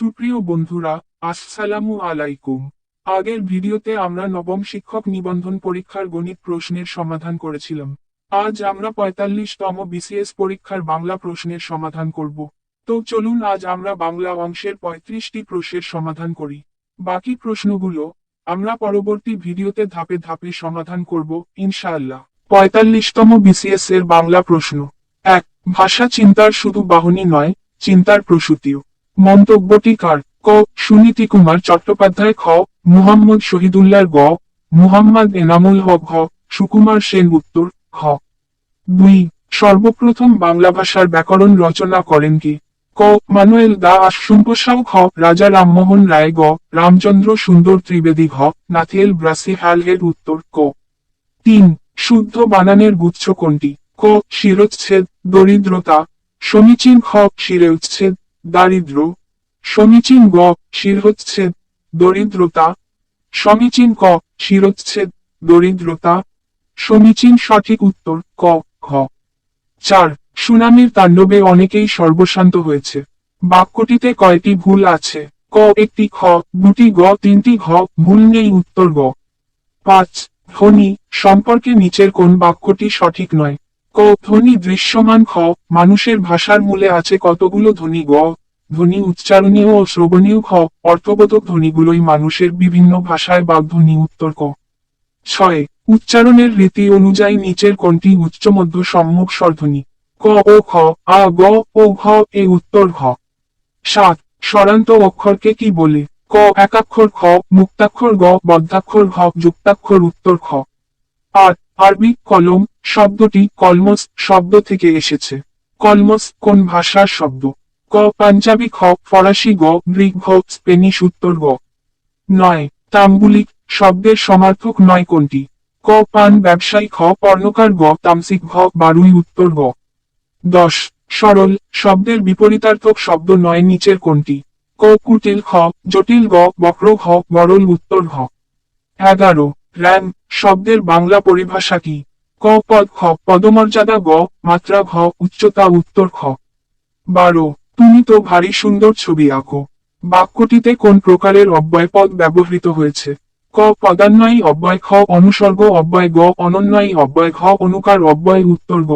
সুপ্রিয় বন্ধুরা, আসসালামু আলাইকুম। আগের ভিডিওতে আমরা নবম শিক্ষক নিবন্ধন পরীক্ষার গণিত প্রশ্নের সমাধান করেছিলাম। আজ আমরা ৪৫তম বিসিএস পরীক্ষার বাংলা প্রশ্নের সমাধান করব। তো চলুন আজ আমরা বাংলা অংশের ৩৫টি প্রশ্নের সমাধান করি। বাকি প্রশ্নগুলো আমরা পরবর্তী ভিডিওতে ধাপে ধাপে সমাধান করব ইনশাআল্লাহ। ৪৫তম বিসিএস এর বাংলা প্রশ্ন ১। ভাষা চিন্তার শুধু বাহনই নয়, চিন্তার প্রসূতিও। মন্তব্যটি কার? ক. সুনীতি কুমার চট্টোপাধ্যায়। খ. মুহাম্মদ শহীদুল্লাহ। গ. মুহাম্মদ এনামুল হক। ঘ. সুকুমার সেন। উত্তর খ। ২. সর্বপ্রথম বাংলা ভাষার ব্যাকরণ রচনা করেন কে? ক. মানুয়েল দা আশুম্পসাও। খ. রাজা রামমোহন রায়। গ. রামচন্দ্র সুন্দর ত্রিবেদী। ঘ. নাথিয়েল ব্রাসি হ্যালহেড। উত্তর ক। ৩. শুদ্ধ বানানের গুচ্ছ কোনটি? ক. শিরোচ্ছেদ, দরিদ্রতা। সমীচীন। খ. শিরেউচ্ছেদ, দারিদ্র। সমীচীন। গ. শিরোচ্ছেদ, দরিদ্রতা। সমীচীন। ক. শিরোচ্ছেদ, দরিদ্রতা। সমীচীন। সঠিক উত্তর ক। খ। ৪. সুনামির তাণ্ডবে অনেকেই সর্বশান্ত হয়েছে। বাক্যটিতে কয়টি ভুল আছে? ক. একটি। খ. দুটি। গ. তিনটি। ঘ. ভুল নেই। উত্তর গ। ৫. ধ্বনি সম্পর্কে নিচের কোন বাক্যটি সঠিক নয়? ক. ধ্বনি দৃশ্যমান। খ. মানুষের ভাষার মূলে আছে কতগুলো ধ্বনি? গ. ধ্বনি উচ্চারণীয় ও শ্রবণীয়। খ. অর্থবোধক ধ্বনিগুলোই মানুষের বিভিন্ন ভাষায় বাগধ্বনি। উত্তর ক। ৬. উচ্চারণের রীতি অনুযায়ী নিচের কোনটি উচ্চ মধ্য সম্মুখ স্বরধ্বনি? ক. ও। খ. আ। গ. ও। ঘ. এ। উত্তর ঘ। ৭. স্বরান্ত অক্ষরকে কি বলে? ক. একাক্ষর। খ. মুক্তাক্ষর। গ. বদ্ধাক্ষর। ঘ. যুক্তাক্ষর। উত্তর খ। ৮. আরবি কলম শব্দটি কলমস শব্দ থেকে এসেছে। কলমস কোন ভাষার শব্দ? ক. পাঞ্জাবি। খ. ফরাসি। গ. গ্রিক। ঘ. স্পেনিশ। উত্তর গ। ৯. তাম্বুলিক শব্দের সমার্থক নয় কোনটি? ক. পান ব্যবসায়ী। খ. পর্ণকার। গ. তামসিক। ঘ. বারুই। উত্তর গ। ১০. সরল শব্দের বিপরীতার্থক শব্দ নয় নিচের কোনটি? ক. কুটিল। খ. জটিল। গ. বক্র। ঘ. গরল। উত্তর ঘ। ১১. র্যাম শব্দের বাংলা পরিভাষা কি? ক. পদ। খ. পদমর্যাদা। গ. মাত্রা। ঘ. উচ্চতা। উত্তর খ। ১২. তুমি তো ভারী সুন্দর ছবি আঁকো। বাক্যটিতে কোন প্রকারের অব্যয় পদ ব্যবহৃত হয়েছে? ক. পদান্বয়ী অব্যয়। খ. অনুসর্গ অব্যয়। গ. অনন্বয়ী অব্যয়। ঘ. অনুকার অব্যয়। উত্তর গ।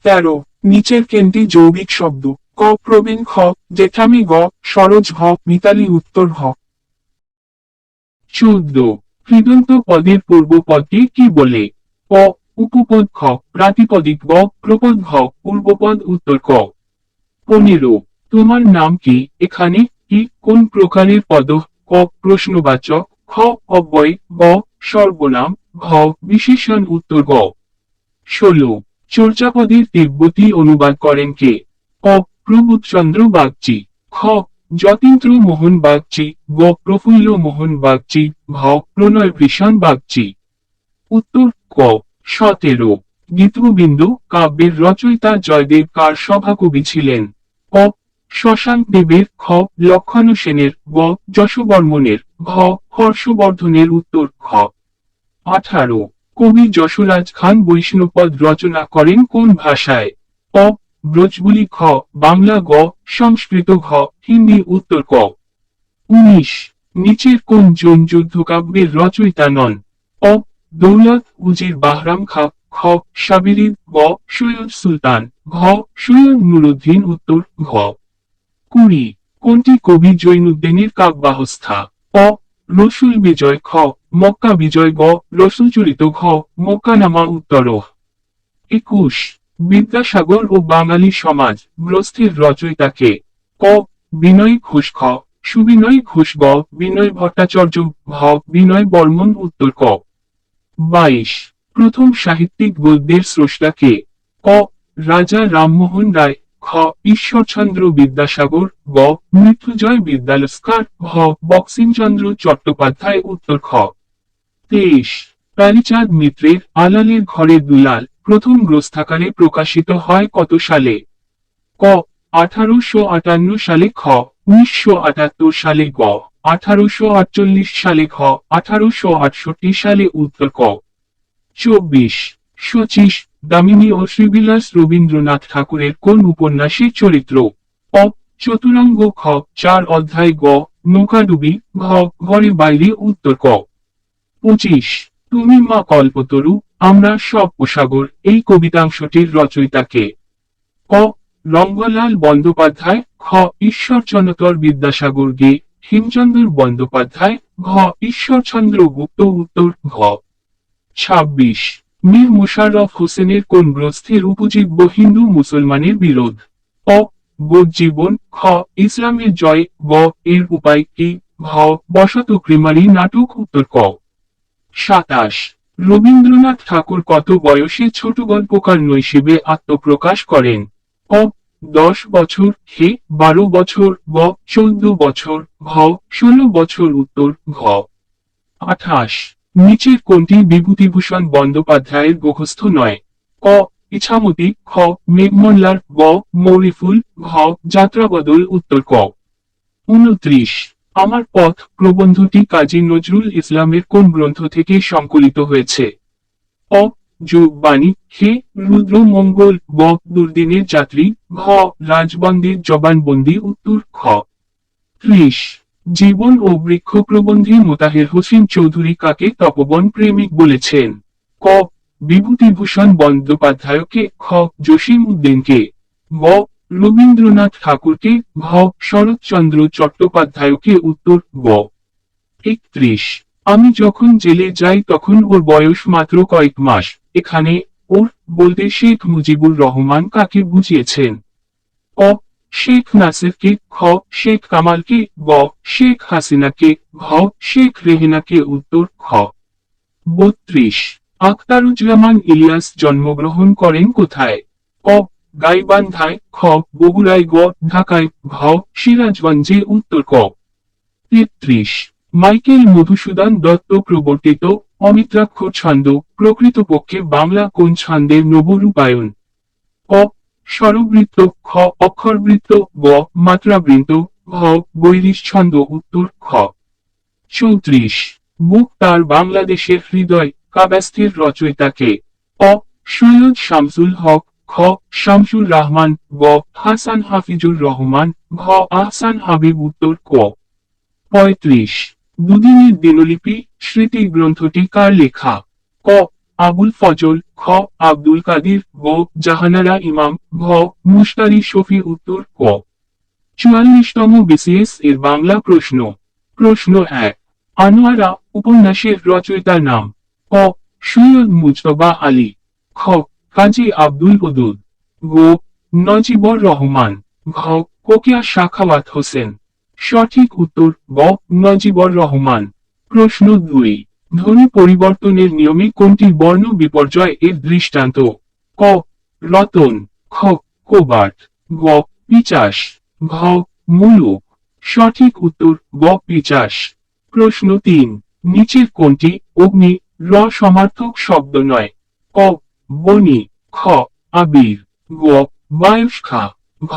১৩. নিচের কোনটি যৌগিক শব্দ? ক. প্রবীণ। খ. জেঠামি। গ. সরোজ। ঘ. মিতালি। উত্তর ঘ। ১৪. কৃদন্ত পদের পূর্বপদকে কি বলে? ক. উপপদ। খ. প্রাতিপদিক। গ. প্রপদ। ঘ. পূর্বপদ। উত্তর ক। ১৫. তোমার নাম কি? এখানে কি কোন প্রকারের পদ? ক. প্রশ্নবাচক। খ. অব্যয়। গ. সর্বনাম। ঘ. বিশেষণ। উত্তর গ। ১৬. চর্যাপদের তিব্বতী অনুবাদ করেন কে? ক. প্রবোধচন্দ্র বাগচি। খ. যতীন্দ্র মোহন বাগচি। গ. প্রফুল্ল মোহন বাগচি। ঘ. প্রণয় ভীষণ বাগচি। উত্তর ক। ১৭. গীতগোবিন্দ কাব্যের রচয়িতা জয়দেব কার সভাকবি ছিলেন? ক. শশাঙ্ক দেবের। খ. লক্ষণ সেনের। গ. যশোবর্মনের। ঘ. হর্ষবর্ধনের। উত্তর খ। ১৮. কবি যশোরাজ খান বৈষ্ণবপদ রচনা করেন কোন ভাষায়? ক. ব্রজবুলি। খ. বাংলা। গ. সংস্কৃত। ঘ. হিন্দি। উত্তর ক। ১৯. নিচের কোন জন যুদ্ধকাব্যের রচয়িতা নন? অ. দৌলত উজির বাহরাম খা। খ. সাবিরি। গ. সৈয়দ সুলতান। ঘ. সৈয়দ নুরুদ্দিন। উত্তর ঘ। ২০. কোনটি কবি জৈনুদ্দিনের কাব্যাবস্থা? অ. রসুল বিজয়। খ. মক্কা বিজয়। গ. রসুলচরিত। ঘ. মক্কানামা। উত্তর ২১. বিদ্যাসাগর ও বাঙালি সমাজ গ্রন্থের রচয়িতা কে? ক. বিনয় ঘোষ। খ. সুবিনয় ঘোষ। গ. বিনয় ভট্টাচার্য। ঘ. বিনয় বর্মন। উত্তর ক। ২২. প্রথম সাহিত্যিক গদ্যের স্রষ্টা কে? ক. রাজা রামমোহন রায়। খ. ঈশ্বরচন্দ্র বিদ্যাসাগর। গ. মৃত্যুঞ্জয় বিদ্যালস্কার। ঘ. বঙ্কিমচন্দ্র চট্টোপাধ্যায়। উত্তর খ। ২৩. কালীচাঁদ মিত্রের আলালের ঘরের দুলাল প্রথম গ্রন্থাকারে প্রকাশিত হয় কত সালে? ক. ১৮৫৮ সালে। খ. ১৯৭৮ সালে। গ. ১৮৪৮ সালে। ঘ. ১৮৬৮ সালে। উত্তর ক। ২৪. শচীশ দামিনী ও শ্রীবিলাস রবীন্দ্রনাথ ঠাকুরের কোন উপন্যাসের চরিত্র? অ. চতুরঙ্গ খ 4 অধ্যায় গ নৌকাডুবি ঘ ঘরে বাইরে উত্তর ক 25 তুমি মা কল্পতরু আমরা সব উপসাগর এই কবিতাংশটির রচয়িতাকে ক রঙ্গলাল বন্দ্যোপাধ্যায় খ ঈশ্বরচন্দ্র বিদ্যাসাগর গে হেমচন্দ্র বন্দ্যোপাধ্যায় ঘ ঈশ্বরচন্দ্র গুপ্ত উত্তর ঘ 26 মীর মোশাররফ হোসেনের কোন গ্রন্থের উপজীব্য হিন্দু মুসলমানের বিরোধ অ বোধ জীবন খ ইসলামের জয় গ এর উপায় কি ঘ বসত ক্রিমারি নাটক উত্তর ক 27 রবীন্দ্রনাথ ঠাকুর কত বয়সে ছোট গল্পকার হিসেবে আত্মপ্রকাশ করেন অ 10 বছর হে 12 বছর গ 14 বছর ঘ 16 বছর উত্তর ঘ 28 নিচের কোনটি বিভূতিভূষণ বন্দ্যোপাধ্যায়ের মুখস্থ নয় ক ইছামতি খ মেঘমল্লার গ মৌরিফুল ঘ যাত্রাবদল উত্তর ক 29 আমার পথ প্রবন্ধটি কাজী নজরুল ইসলামের কোন গ্রন্থ থেকে সংকলিত হয়েছে অ যোগবাণী হে রুদ্র মঙ্গল গ দুর্দিনের যাত্রী ঘ রাজবন্দির জবানবন্দি উত্তর খ 30 জীবন ও বৃক্ষ প্রবন্ধী মোতাহের হোসেন চৌধুরী কাকে তপবন প্রেমিক বলেছেন ক বিভূতিভূষণ বন্দ্যোপাধ্যায়কে খ জসিম উদ্দিনকে গ রবীন্দ্রনাথ ঠাকুরকে ঘ শরৎচন্দ্র চট্টোপাধ্যায়কে উত্তর গ 31 আমি যখন জেলে যাই তখন ওর বয়স মাত্র কয়েক মাস এখানে ওর বলতে শেখ মুজিবুর রহমান কাকে বুঝিয়েছেন ক শেখ নাসিরকে খ শেখ কামালকে গ শেখ হাসিনাকে ঘ শেখ রেহেনাকে উত্তর খ 32 আখতারুজ্জামান ইলিয়াস জন্মগ্রহণ করেন কোথায় ক গাইবান্ধায় খ বগুড়ায় গ ঢাকায় ঘ সিরাজগঞ্জে উত্তর ক 33 মাইকেল মধুসূদন দত্ত প্রবর্তিত অমিত্রাক্ষর ছন্দ প্রকৃতপক্ষে বাংলা কোন ছন্দের নবরূপায়ণ ক স্বরবৃত্ত খ অক্ষরবৃত্ত গ মাত্রাবৃত্ত ঘ বৈরিশ ছন্দ উত্তর খ 34 বুক তার বাংলাদেশের হৃদয় কাব্যস্থির রচয়িতাকে অ সৈয়দ শামসুল হক খ শামসুল রহমান গ হাসান হাফিজুর রহমান ঘ আহসান হাবিব উত্তর ক 35 দুদিনের দিনলিপি স্মৃতি গ্রন্থটি কার লেখা ক আবুল ফজল খ আব্দুল কাদির গ জাহানারা ইমাম ঘ মুশতারি শফি উত্তর ক 44তম বিসিএস এর বাংলা প্রশ্ন প্রশ্ন 1 আনোয়ারা উপন্যাসের রচয়িতার নাম ক সৈয়দ মুজতবা আলী খ কাজী আব্দুল ওদুদ গ নজিবর রহমান ঘ কোকিয়া সাখাওয়াত হোসেন সঠিক উত্তর গ নজিবর রহমান প্রশ্ন 2 ধ্বনি পরিবর্তনের নিয়মে কোনটি বর্ণ বিপর্যয় এর দৃষ্টান্ত ক রতন খ কোবাট গ পিচাস ঘ মুলুক সঠিক উত্তর গ পিচাস প্রশ্ন 3 নিচের কোনটি অগ্নি র সমার্থক শব্দ নয় ক বনি খ আবির গ বায়ুষ্খা ঘ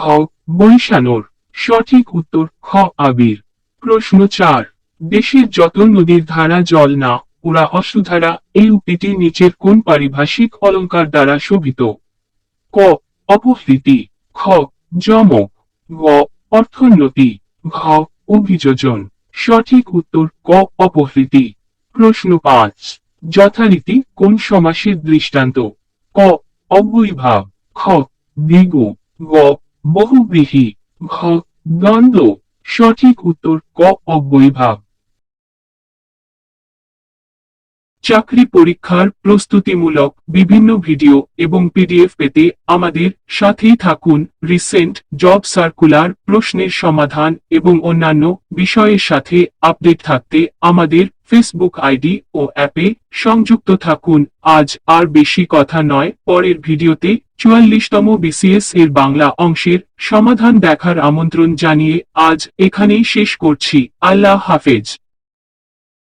বৈশানোর সঠিক উত্তর খ আবির প্রশ্ন 4 দেশের যত নদীর ধারা জল না ওরা অশ্রুধারা এই উক্তিটি নিচের কোন পারিভাষিক অলঙ্কার দ্বারা শোভিত ক অপহৃতি খ যমক গ অর্থোন্নতি ঘ অভিযোজন সঠিক উত্তর ক অপহৃতি প্রশ্ন 5 যথারীতি কোন সমাসের দৃষ্টান্ত ক অব্যয়ীভাব খ দ্বিগু গ বহুব্রীহি ঘ দ্বন্দ্ব সঠিক উত্তর ক অব্যয়ীভাব চাকরি পরীক্ষার প্রস্তুতিমূলক বিভিন্ন ভিডিও এবং পিডিএফ পেতে আমাদের সাথেই থাকুন রিসেন্ট জব সার্কুলার প্রশ্নের সমাধান এবং অন্যান্য বিষয়ের সাথে আপডেট থাকতে আমাদের ফেসবুক আইডি ও অ্যাপে সংযুক্ত থাকুন আজ আর বেশি কথা নয় পরের ভিডিওতে 44তম বিসিএস এর বাংলা অংশের সমাধান দেখার আমন্ত্রণ জানিয়ে আজ এখানেই শেষ করছি আল্লাহ হাফেজ।